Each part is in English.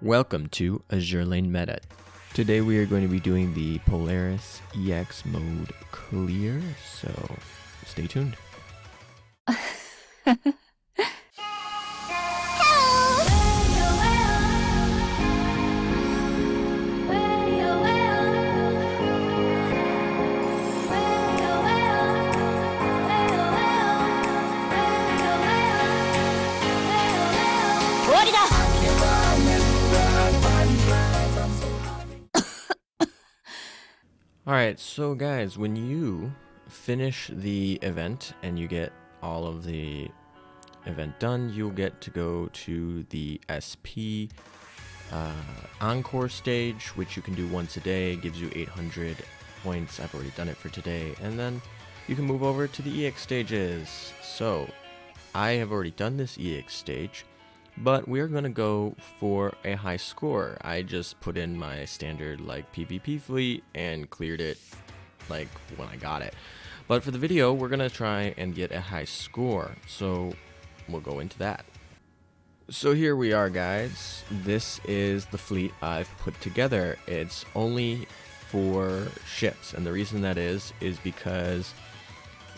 Welcome to Azur Lane Meta. Today we are going to be doing the Polaris EX mode clear, so stay tuned. Alright, so guys, when you finish the event and you get all of the event done, you'll get to go to the SP Encore stage, which you can do once a day. It gives you 800 points. I've already done it for today. And then you can move over to the EX stages. So, I have already done this EX stage, but we're going to go for a high score. I just put in my standard like PvP fleet and cleared it like when I got it. But for the video, we're going to try and get a high score. So we'll go into that. So here we are, guys. This is the fleet I've put together. It's only 4 ships. And the reason that is because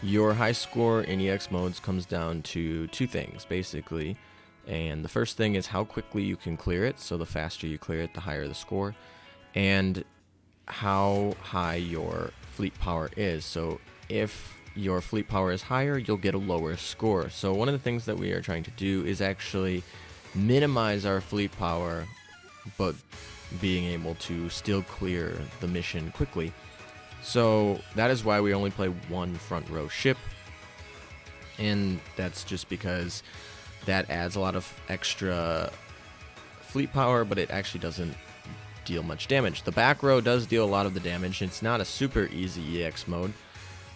your high score in EX modes comes down to 2 things, basically. And the first thing is how quickly you can clear it. So the faster you clear it, the higher the score. And how high your fleet power is. So if your fleet power is higher, you'll get a lower score. So one of the things that we are trying to do is actually minimize our fleet power, but being able to still clear the mission quickly. So that is why we only play 1 front row ship. And that's just because that adds a lot of extra fleet power, but it actually doesn't deal much damage. The back row does deal a lot of the damage. It's not a super easy EX mode,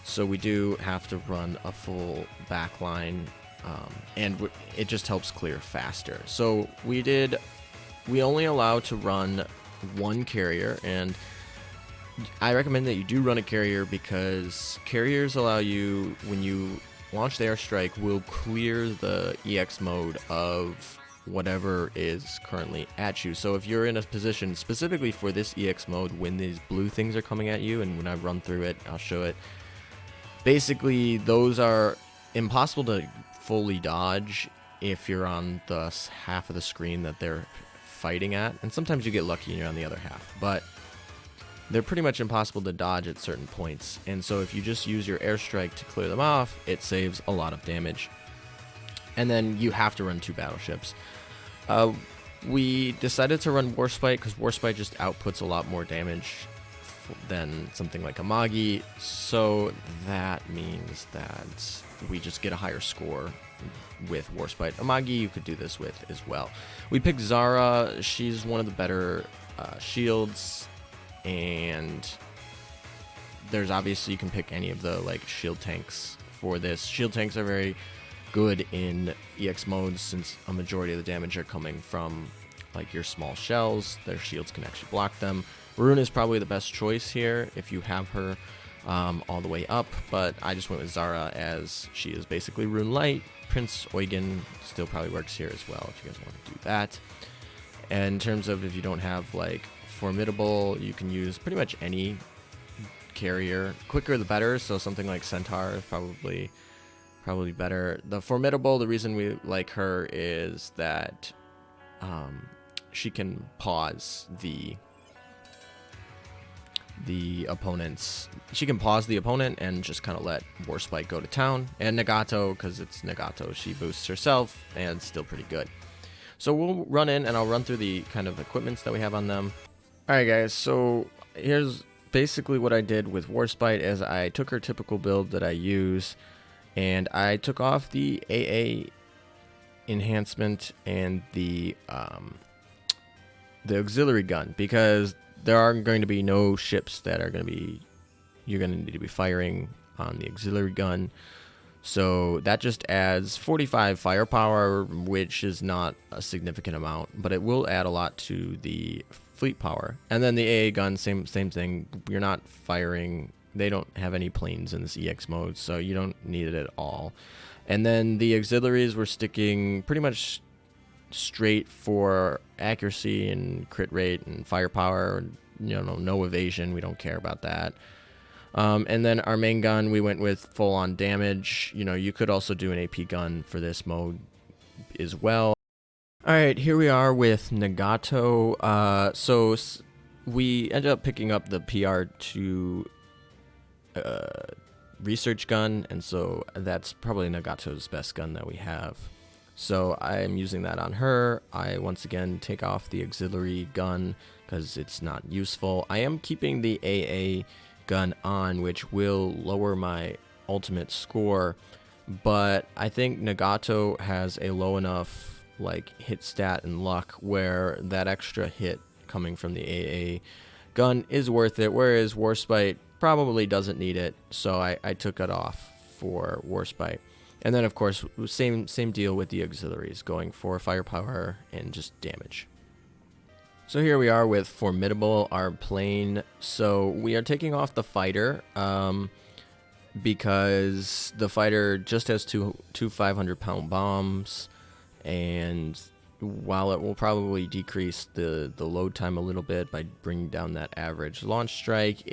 so we do have to run a full back line, and it just helps clear faster. So we only allow to run 1 carrier, and I recommend that you do run a carrier because carriers allow you, when you launch the airstrike, will clear the EX mode of whatever is currently at you. So if you're in a position specifically for this EX mode when these blue things are coming at you, and when I run through it, I'll show it. Basically, those are impossible to fully dodge if you're on the half of the screen that they're fighting at. And sometimes you get lucky and you're on the other half. But they're pretty much impossible to dodge at certain points, and so if you just use your airstrike to clear them off, it saves a lot of damage. And then you have to run 2 battleships. We decided to run Warspite because Warspite just outputs a lot more damage than something like Amagi, so that means that we just get a higher score with Warspite. Amagi you could do this with as well. We picked Zara. She's one of the better shields. And there's obviously, you can pick any of the like shield tanks for this. Shield tanks are very good in EX modes since a majority of the damage are coming from like your small shells. Their shields can actually block them. Rune is probably the best choice here if you have her all the way up, but I just went with Zara as she is basically Rune Light. Prince Eugen still probably works here as well if you guys want to do that. And in terms of if you don't have like Formidable, you can use pretty much any carrier. Quicker the better, so something like Centaur is probably better. The Formidable, the reason we like her is that she can pause the opponent's. She can pause the opponent and just kind of let Warspite go to town. And Nagato, because it's Nagato, she boosts herself and it's still pretty good. So we'll run in and I'll run through the kind of equipments that we have on them. Alright guys, so here's basically what I did with Warspite. As I took her typical build that I use, and I took off the AA enhancement and the auxiliary gun, because there are going to be no ships that are going to be, you're going to need to be firing on the auxiliary gun. So that just adds 45 firepower, which is not a significant amount, but it will add a lot to the fleet power. And then the AA gun, same thing. You're not firing. They don't have any planes in this EX mode, so you don't need it at all. And then the auxiliaries, we're sticking pretty much straight for accuracy and crit rate and firepower. No evasion. We don't care about that. And then our main gun, we went with full-on damage. You could also do an AP gun for this mode as well. All right, here we are with Nagato. So we ended up picking up the PR2 research gun, and so that's probably Nagato's best gun that we have. So I'm using that on her. I once again take off the auxiliary gun because it's not useful. I am keeping the AA gun on, which will lower my ultimate score, but I think Nagato has a low enough hit stat and luck where that extra hit coming from the AA gun is worth it, whereas Warspite probably doesn't need it, so I took it off for Warspite. And then of course same deal with the auxiliaries, going for firepower and just damage. So here we are with Formidable, our plane. So we are taking off the fighter because the fighter just has two 500-pound bombs, and while it will probably decrease the load time a little bit by bringing down that average launch strike,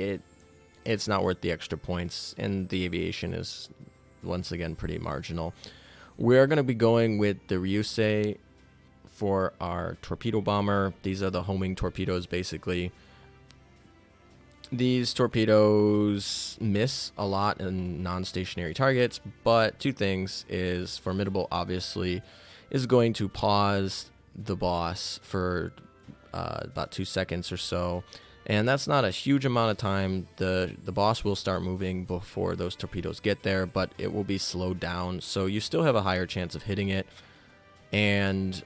it's not worth the extra points, and the aviation is once again pretty marginal. We're going to be going with the Ryusei for our torpedo bomber. These are the homing torpedoes, basically. These torpedoes miss a lot in non-stationary targets, but two things is Formidable obviously is going to pause the boss for about 2 seconds or so, and that's not a huge amount of time. The boss will start moving before those torpedoes get there, but it will be slowed down, so you still have a higher chance of hitting it. And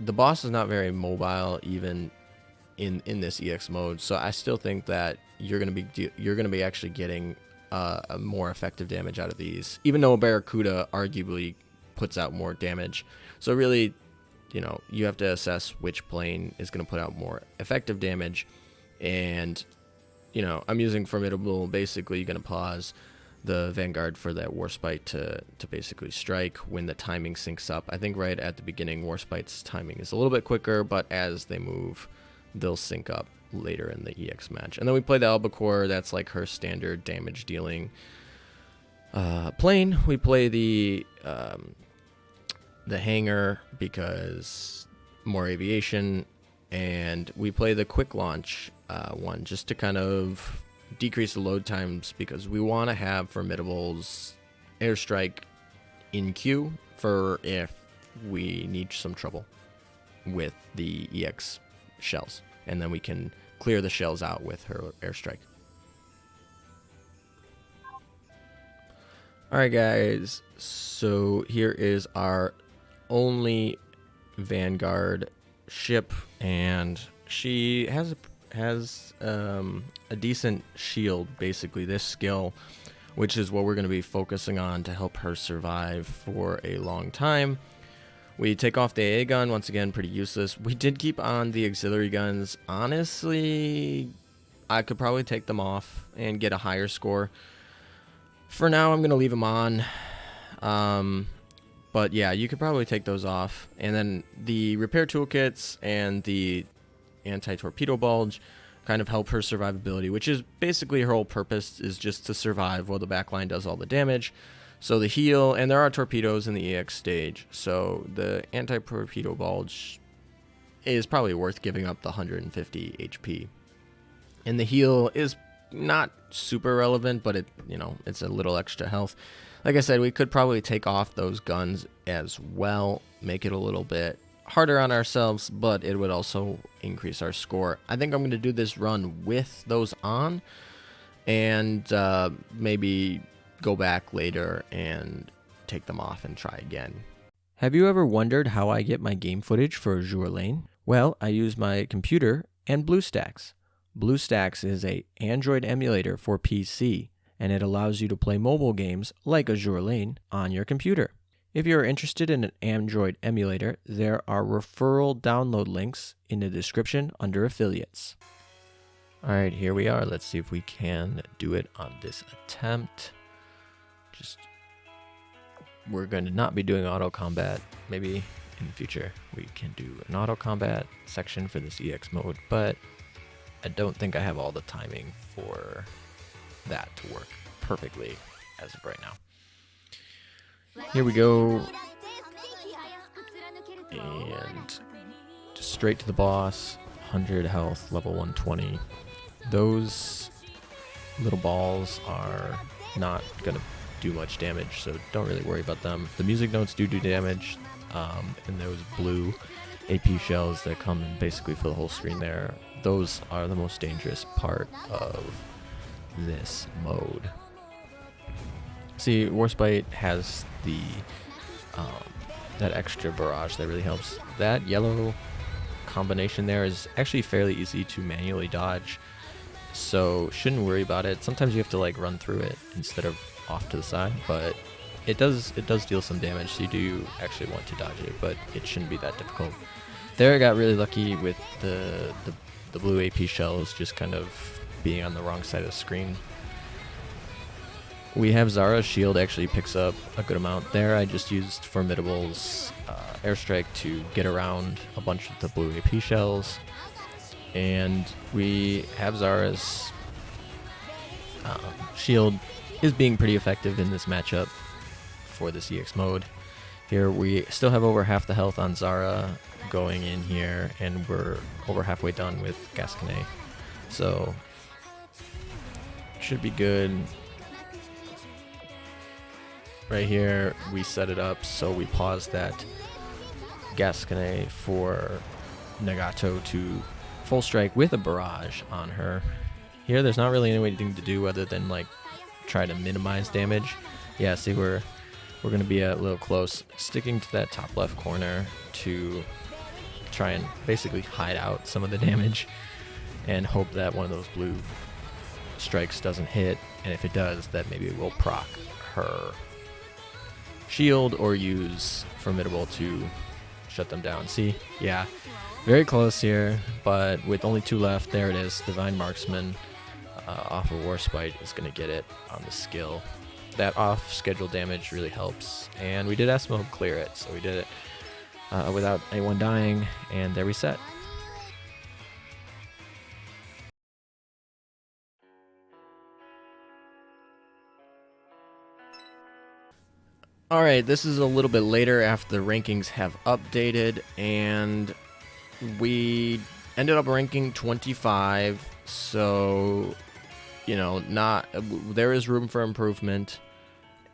the boss is not very mobile even in this EX mode, so I still think that you're gonna be actually getting a more effective damage out of these, even though Barracuda arguably puts out more damage. So really, you have to assess which plane is going to put out more effective damage. And I'm using Formidable. Basically, you're going to pause the Vanguard for that Warspite to basically strike when the timing syncs up. I think right at the beginning, Warspite's timing is a little bit quicker, but as they move, they'll sync up later in the EX match. And then we play the Albacore. That's like her standard damage dealing plane. We play the Hangar because more aviation, and we play the quick launch one just to kind of decrease the load times, because we want to have Formidable's airstrike in queue for if we need some trouble with the EX shells, and then we can clear the shells out with her airstrike. Alright guys, so here is our only Vanguard ship, and she has a decent shield, basically this skill, which is what we're going to be focusing on to help her survive for a long time. We take off the AA gun, once again pretty useless. We did keep on the auxiliary guns. Honestly, I could probably take them off and get a higher score. For now, I'm going to leave them on. But yeah, you could probably take those off. And then the repair toolkits and the anti-torpedo bulge kind of help her survivability, which is basically her whole purpose, is just to survive while the backline does all the damage. So the heal, and there are torpedoes in the EX stage, so the anti-torpedo bulge is probably worth giving up the 150 HP. And the heal is not super relevant, but it's a little extra health. Like I said, we could probably take off those guns as well, make it a little bit harder on ourselves, but it would also increase our score. I think I'm going to do this run with those on, and maybe go back later and take them off and try again. Have you ever wondered how I get my game footage for Azur Lane? Well, I use my computer and BlueStacks. BlueStacks is an Android emulator for PC, and it allows you to play mobile games like Azur Lane on your computer. If you're interested in an Android emulator, there are referral download links in the description under affiliates. Alright, here we are. Let's see if we can do it on this attempt. We're going to not be doing auto combat. Maybe in the future we can do an auto combat section for this EX mode, but I don't think I have all the timing for that to work perfectly as of right now. Here we go, and just straight to the boss. 100 health, level 120. Those little balls are not gonna do much damage, so don't really worry about them. The music notes do damage, and those blue AP shells that come and basically fill the whole screen there, those are the most dangerous part of this mode. See, Warspite has the that extra barrage that really helps. That yellow combination there is actually fairly easy to manually dodge, so shouldn't worry about it. Sometimes you have to like run through it instead of off to the side, but it does deal some damage, so you do actually want to dodge it, but it shouldn't be that difficult. There I got really lucky with the blue AP shells just kind of being on the wrong side of the screen. We have Zara's shield actually picks up a good amount there. I just used Formidable's airstrike to get around a bunch of the blue AP shells, and we have Zara's shield is being pretty effective in this matchup for this EX mode. Here we still have over half the health on Zara going in here, and we're over halfway done with Gasconnet, so should be good. Right here we set it up so we pause that Gasconnet for Nagato to full strike with a barrage on her. Here there's not really anything to do other than like try to minimize damage. Yeah, see, we're gonna be a little close, sticking to that top left corner to try and basically hide out some of the damage and hope that one of those blue strikes doesn't hit, and if it does, that maybe we'll proc her shield or use Formidable to shut them down. See, yeah, very close here, but with only 2 left, there it is. Divine Marksman off of Warspite is going to get it on the skill. That off-schedule damage really helps, and we did S-mode clear it, so we did it without anyone dying, and there we set. Alright, this is a little bit later after the rankings have updated, and we ended up ranking 25, so, you know, there is room for improvement,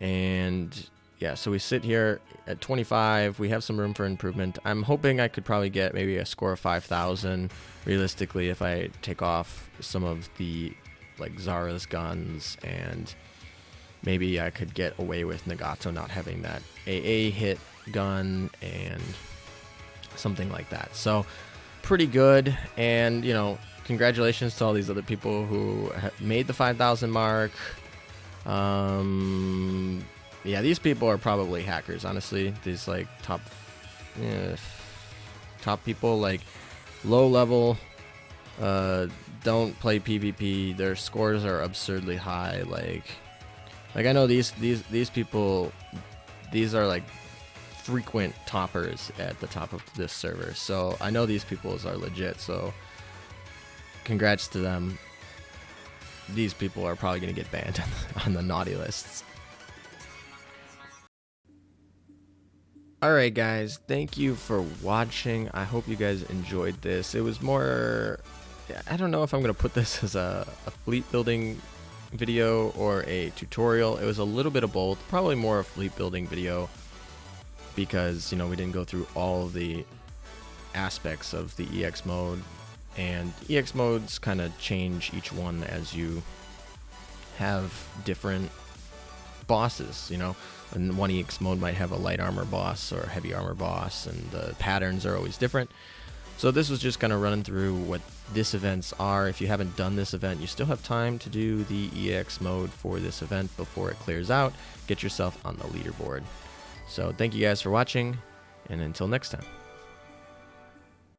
and yeah, so we sit here at 25, we have some room for improvement. I'm hoping I could probably get maybe a score of 5,000, realistically, if I take off some of the, like, Zara's guns, and maybe I could get away with Nagato not having that AA hit gun and something like that. So pretty good, and you know, congratulations to all these other people who made the 5,000 mark. Yeah, these people are probably hackers, honestly. These like top people, like low level, don't play PvP. Their scores are absurdly high. Like I know these people, these are like frequent toppers at the top of this server. So I know these people are legit. So congrats to them. These people are probably going to get banned on the naughty lists. Alright guys, thank you for watching. I hope you guys enjoyed this. It was more, I don't know if I'm going to put this as a fleet building video or a tutorial. It was a little bit of both, probably more a fleet building video, because you know, we didn't go through all the aspects of the EX mode, and EX modes kind of change each one as you have different bosses, you know, and one EX mode might have a light armor boss or a heavy armor boss, and the patterns are always different. So this was just kind of running through what this events are. If you haven't done this event, you still have time to do the EX mode for this event before it clears out. Get yourself on the leaderboard. So thank you guys for watching, and until next time.